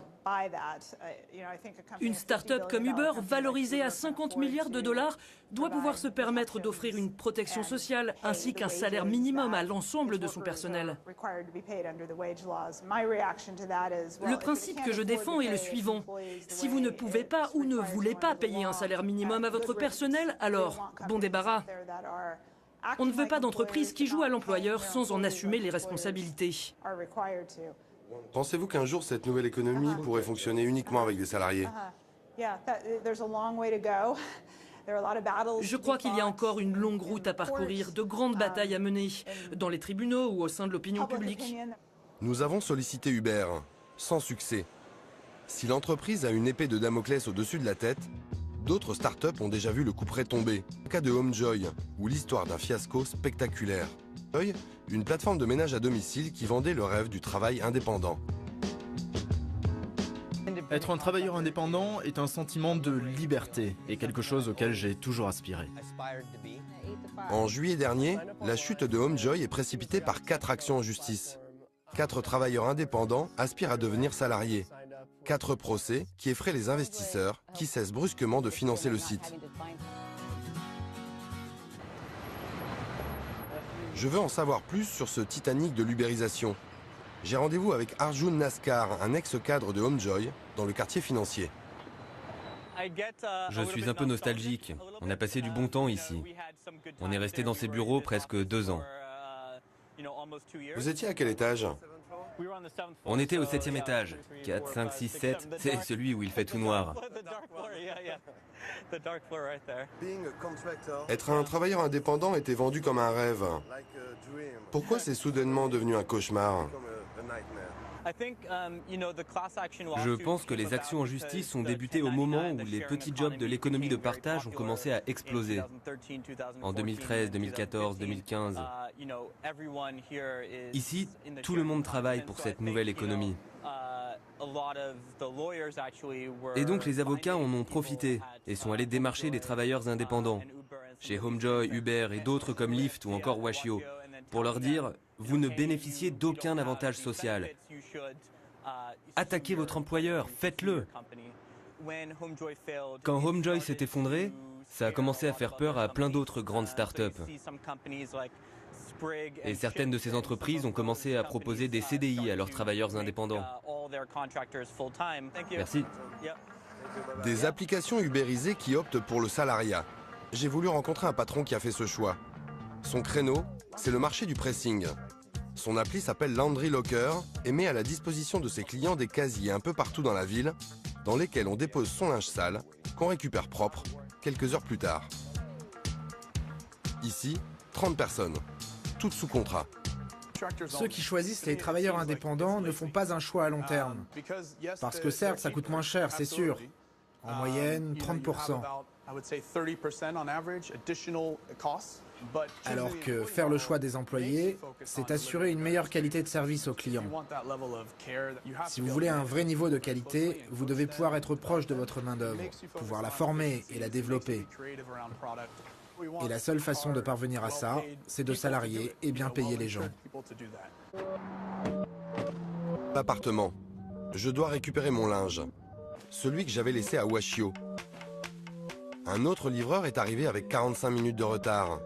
Une start-up comme Uber, valorisée à 50 milliards de dollars, doit pouvoir se permettre d'offrir une protection sociale ainsi qu'un salaire minimum à l'ensemble de son personnel. Le principe que je défends est le suivant. Si vous ne pouvez pas ou ne voulez pas payer un salaire minimum à votre personnel, alors bon débarras. On ne veut pas d'entreprise qui joue à l'employeur sans en assumer les responsabilités. Pensez-vous qu'un jour, cette nouvelle économie pourrait fonctionner uniquement avec des salariés? Je crois qu'il y a encore une longue route à parcourir, de grandes batailles à mener, dans les tribunaux ou au sein de l'opinion publique. Nous avons sollicité Uber, sans succès. Si l'entreprise a une épée de Damoclès au-dessus de la tête, d'autres startups ont déjà vu le couperet tomber. Le cas de Homejoy, ou l'histoire d'un fiasco spectaculaire. Homejoy, une plateforme de ménage à domicile qui vendait le rêve du travail indépendant. Être un travailleur indépendant est un sentiment de liberté et quelque chose auquel j'ai toujours aspiré. En juillet dernier, la chute de Homejoy est précipitée par 4 actions en justice. 4 travailleurs indépendants aspirent à devenir salariés. 4 procès qui effraient les investisseurs qui cessent brusquement de financer le site. Je veux en savoir plus sur ce Titanic de l'ubérisation. J'ai rendez-vous avec Arjun Naskar, un ex-cadre de Homejoy, dans le quartier financier. Je suis un peu nostalgique. On a passé du bon temps ici. On est resté dans ces bureaux presque 2 ans. Vous étiez à quel étage? On était au 7e étage. 4, 5, 6, 7, c'est celui où il fait tout noir. Être un travailleur indépendant était vendu comme un rêve. Pourquoi c'est soudainement devenu un cauchemar? Je pense que les actions en justice ont débuté au moment où les petits jobs de l'économie de partage ont commencé à exploser. En 2013, 2014, 2015. Ici, tout le monde travaille pour cette nouvelle économie. Et donc les avocats en ont profité et sont allés démarcher les travailleurs indépendants, chez Homejoy, Uber et d'autres comme Lyft ou encore Washio, pour leur dire « Vous ne bénéficiez d'aucun avantage social. Attaquez votre employeur, faites-le ». Quand Homejoy s'est effondré, ça a commencé à faire peur à plein d'autres grandes startups. Et certaines de ces entreprises ont commencé à proposer des CDI à leurs travailleurs indépendants. Merci. Des applications ubérisées qui optent pour le salariat. J'ai voulu rencontrer un patron qui a fait ce choix. Son créneau, c'est le marché du pressing. Son appli s'appelle Laundry Locker et met à la disposition de ses clients des casiers un peu partout dans la ville, dans lesquels on dépose son linge sale, qu'on récupère propre, quelques heures plus tard. Ici, 30 personnes, toutes sous contrat. Ceux qui choisissent les travailleurs indépendants ne font pas un choix à long terme. Parce que certes, ça coûte moins cher, c'est sûr. En moyenne, 30%. Alors que faire le choix des employés, c'est assurer une meilleure qualité de service aux clients. Si vous voulez un vrai niveau de qualité, vous devez pouvoir être proche de votre main-d'œuvre, pouvoir la former et la développer. Et la seule façon de parvenir à ça, c'est de salarier et bien payer les gens. L'appartement. Je dois récupérer mon linge. Celui que j'avais laissé à Washio. Un autre livreur est arrivé avec 45 minutes de retard.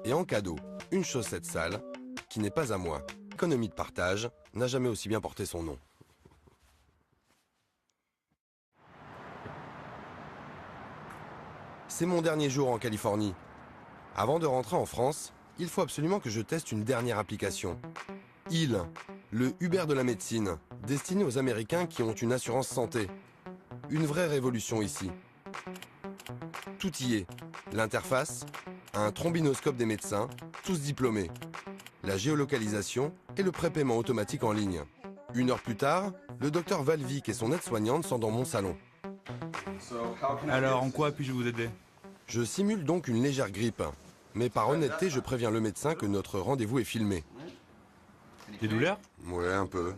Et en cadeau, une chaussette sale, qui n'est pas à moi. Économie de partage n'a jamais aussi bien porté son nom. C'est mon dernier jour en Californie. Avant de rentrer en France, il faut absolument que je teste une dernière application. HEAL, le Uber de la médecine, destiné aux Américains qui ont une assurance santé. Une vraie révolution ici. Tout y est. L'interface, un trombinoscope des médecins, tous diplômés. La géolocalisation et le prépaiement automatique en ligne. 1 heure plus tard, le docteur Valvic et son aide-soignante sont dans mon salon. Alors, en quoi puis-je vous aider? Je simule donc une légère grippe. Mais par honnêteté, je préviens le médecin que notre rendez-vous est filmé. Des douleurs? Ouais, un peu.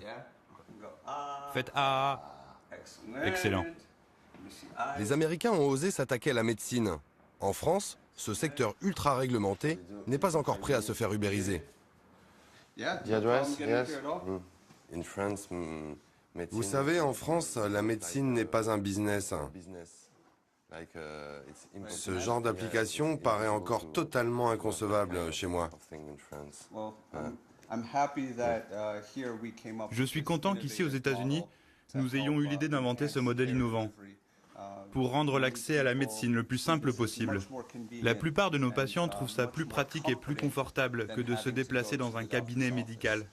Faites A. Excellent. Les Américains ont osé s'attaquer à la médecine. En France, ce secteur ultra réglementé n'est pas encore prêt à se faire ubériser. Vous savez, en France, la médecine n'est pas un business. Ce genre d'application paraît encore totalement inconcevable chez moi. Je suis content qu'ici aux États-Unis, nous ayons eu l'idée d'inventer ce modèle innovant. pour rendre l'accès à la médecine le plus simple possible. La plupart de nos patients trouvent ça plus pratique et plus confortable que de se déplacer dans un cabinet médical.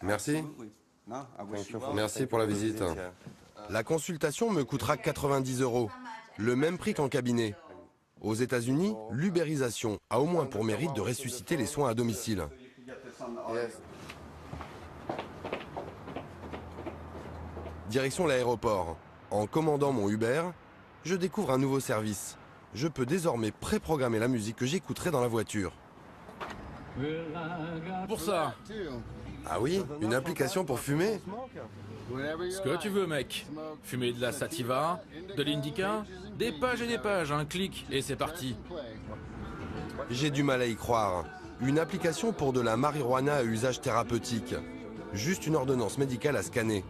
Merci. Merci pour la visite. La consultation me coûtera 90 €, le même prix qu'en cabinet. Aux États-Unis, l'ubérisation a au moins pour mérite de ressusciter les soins à domicile. Direction l'aéroport. En commandant mon Uber, je découvre un nouveau service. Je peux désormais préprogrammer la musique que j'écouterai dans la voiture. Pour ça. Ah oui, une application pour fumer? Ce que tu veux, mec. Fumer de la sativa, de l'indica, des pages et des pages, un clic et c'est parti. J'ai du mal à y croire. Une application pour de la marijuana à usage thérapeutique. Juste une ordonnance médicale à scanner.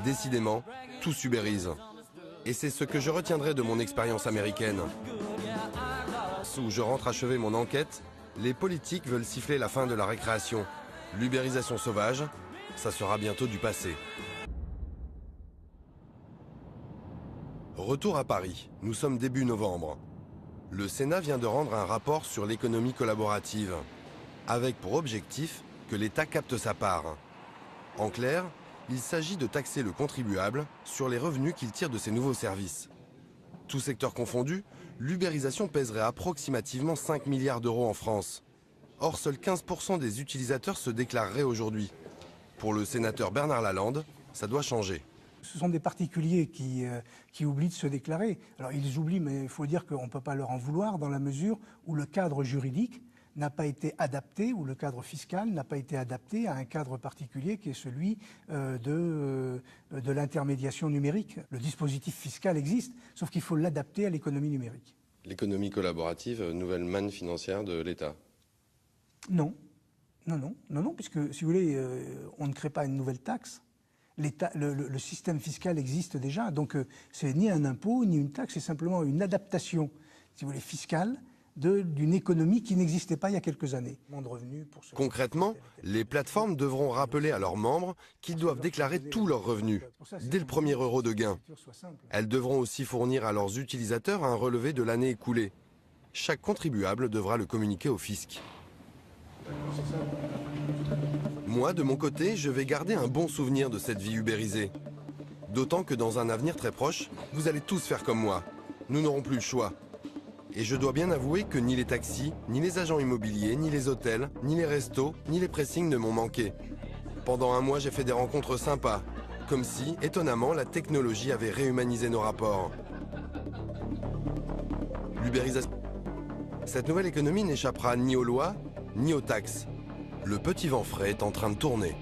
Décidément, tout s'ubérise. Et c'est ce que je retiendrai de mon expérience américaine. Où je rentre achever mon enquête, les politiques veulent siffler la fin de la récréation. L'ubérisation sauvage, ça sera bientôt du passé. Retour à Paris, nous sommes début novembre. Le Sénat vient de rendre un rapport sur l'économie collaborative, avec pour objectif que l'État capte sa part. En clair, il s'agit de taxer le contribuable sur les revenus qu'il tire de ses nouveaux services. Tout secteur confondu, l'ubérisation pèserait approximativement 5 milliards d'euros en France. Or, seuls 15% des utilisateurs se déclareraient aujourd'hui. Pour le sénateur Bernard Lalande, ça doit changer. Ce sont des particuliers qui oublient de se déclarer. Alors ils oublient, mais il faut dire qu'on ne peut pas leur en vouloir dans la mesure où le cadre juridique n'a pas été adapté, ou le cadre fiscal n'a pas été adapté à un cadre particulier qui est celui de l'intermédiation numérique. Le dispositif fiscal existe, sauf qu'il faut l'adapter à l'économie numérique. L'économie collaborative, nouvelle manne financière de l'État? Non, puisque si vous voulez, on ne crée pas une nouvelle taxe. Le système fiscal existe déjà, donc c'est ni un impôt ni une taxe, c'est simplement une adaptation, si vous voulez, fiscale d'une économie qui n'existait pas il y a quelques années. Concrètement, les plateformes devront rappeler à leurs membres qu'ils doivent déclarer tous leurs revenus, dès le premier euro de gain. Elles devront aussi fournir à leurs utilisateurs un relevé de l'année écoulée. Chaque contribuable devra le communiquer au fisc. Moi, de mon côté, je vais garder un bon souvenir de cette vie ubérisée. D'autant que dans un avenir très proche, vous allez tous faire comme moi. Nous n'aurons plus le choix. Et je dois bien avouer que ni les taxis, ni les agents immobiliers, ni les hôtels, ni les restos, ni les pressings ne m'ont manqué. Pendant un mois, j'ai fait des rencontres sympas. Comme si, étonnamment, la technologie avait réhumanisé nos rapports. L'ubérisation. Cette nouvelle économie n'échappera ni aux lois, ni aux taxes. Le petit vent frais est en train de tourner.